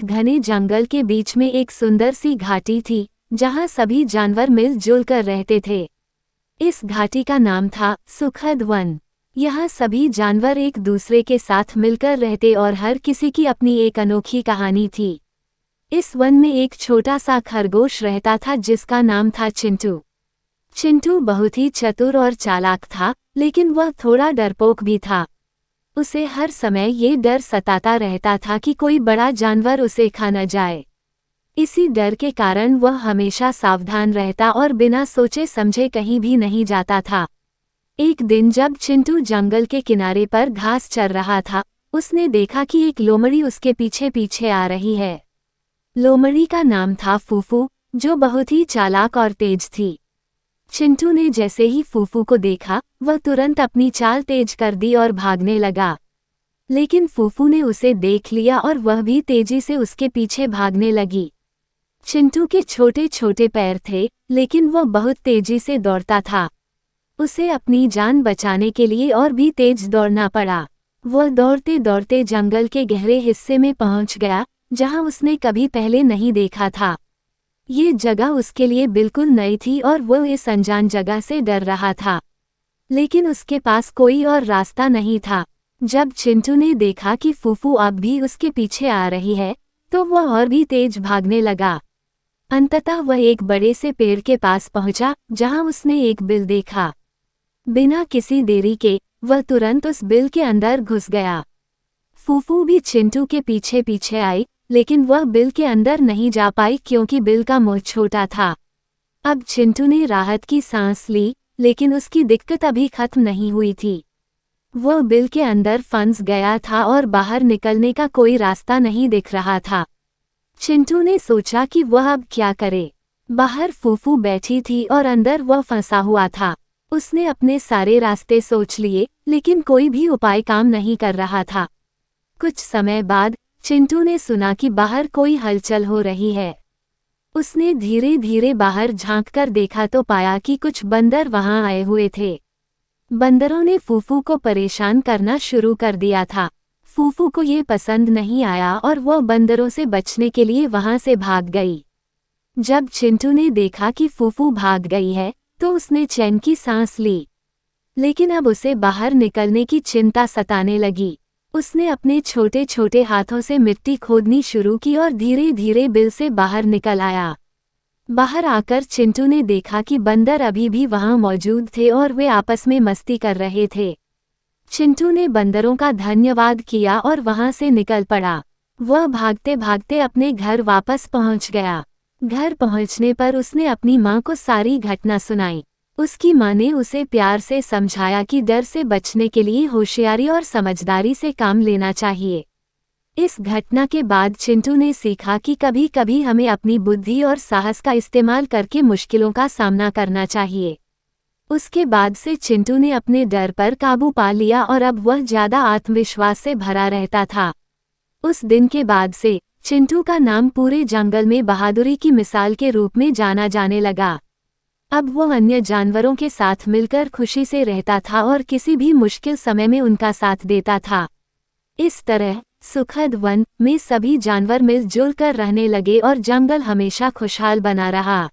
घने जंगल के बीच में एक सुंदर सी घाटी थी, जहां सभी जानवर मिलजुल कर रहते थे। इस घाटी का नाम था सुखद वन। यहाँ सभी जानवर एक दूसरे के साथ मिलकर रहते और हर किसी की अपनी एक अनोखी कहानी थी। इस वन में एक छोटा सा खरगोश रहता था जिसका नाम था चिंटू। चिंटू बहुत ही चतुर और चालाक था, लेकिन वह थोड़ा डरपोक भी था। उसे हर समय ये डर सताता रहता था कि कोई बड़ा जानवर उसे खा न जाए। इसी डर के कारण वह हमेशा सावधान रहता और बिना सोचे समझे कहीं भी नहीं जाता था। एक दिन जब चिंटू जंगल के किनारे पर घास चर रहा था, उसने देखा कि एक लोमड़ी उसके पीछे पीछे आ रही है। लोमड़ी का नाम था फूफू, जो बहुत ही चालाक और तेज थी। चिंटू ने जैसे ही फूफू को देखा, वह तुरंत अपनी चाल तेज कर दी और भागने लगा। लेकिन फूफू ने उसे देख लिया और वह भी तेजी से उसके पीछे भागने लगी। चिंटू के छोटे छोटे पैर थे, लेकिन वह बहुत तेजी से दौड़ता था। उसे अपनी जान बचाने के लिए और भी तेज दौड़ना पड़ा। वह दौड़ते दौड़ते जंगल के गहरे हिस्से में पहुंच गया, जहां उसने कभी पहले नहीं देखा था। ये जगह उसके लिए बिल्कुल नई थी और वह इस अनजान जगह से डर रहा था। लेकिन उसके पास कोई और रास्ता नहीं था। जब चिंटू ने देखा कि फूफू अब भी उसके पीछे आ रही है, तो वह और भी तेज भागने लगा। अंततः वह एक बड़े से पेड़ के पास पहुंचा, जहां उसने एक बिल देखा। बिना किसी देरी के वह तुरंत उस बिल के अंदर घुस गया। फूफू भी चिंटू के पीछे पीछे आई, लेकिन वह बिल के अंदर नहीं जा पाई क्योंकि बिल का मुंह छोटा था। अब चिंटू ने राहत की सांस ली, लेकिन उसकी दिक्कत अभी खत्म नहीं हुई थी। वह बिल के अंदर फंस गया था और बाहर निकलने का कोई रास्ता नहीं दिख रहा था। चिंटू ने सोचा कि वह अब क्या करे। बाहर फूफू बैठी थी और अंदर वह फंसा हुआ था। उसने अपने सारे रास्ते सोच लिए, लेकिन कोई भी उपाय काम नहीं कर रहा था। कुछ समय बाद चिंटू ने सुना कि बाहर कोई हलचल हो रही है। उसने धीरे धीरे बाहर झांककर देखा तो पाया कि कुछ बंदर वहां आए हुए थे। बंदरों ने फूफू को परेशान करना शुरू कर दिया था। फूफू को ये पसंद नहीं आया और वह बंदरों से बचने के लिए वहां से भाग गई। जब चिंटू ने देखा कि फूफू भाग गई है, तो उसने चैन की सांस ली। लेकिन अब उसे बाहर निकलने की चिंता सताने लगी। उसने अपने छोटे छोटे हाथों से मिट्टी खोदनी शुरू की और धीरे धीरे बिल से बाहर निकल आया। बाहर आकर चिंटू ने देखा कि बंदर अभी भी वहां मौजूद थे और वे आपस में मस्ती कर रहे थे। चिंटू ने बंदरों का धन्यवाद किया और वहां से निकल पड़ा। वह भागते भागते अपने घर वापस पहुंच गया। घर पहुंचने पर उसने अपनी मां को सारी घटना सुनाई। उसकी मां ने उसे प्यार से समझाया कि डर से बचने के लिए होशियारी और समझदारी से काम लेना चाहिए। इस घटना के बाद चिंटू ने सीखा कि कभी कभी हमें अपनी बुद्धि और साहस का इस्तेमाल करके मुश्किलों का सामना करना चाहिए। उसके बाद से चिंटू ने अपने डर पर काबू पा लिया और अब वह ज्यादा आत्मविश्वास से भरा रहता था। उस दिन के बाद से चिंटू का नाम पूरे जंगल में बहादुरी की मिसाल के रूप में जाना जाने लगा। अब वह अन्य जानवरों के साथ मिलकर खुशी से रहता था और किसी भी मुश्किल समय में उनका साथ देता था। इस तरह सुखद वन में सभी जानवर मिलजुल कर रहने लगे और जंगल हमेशा खुशहाल बना रहा।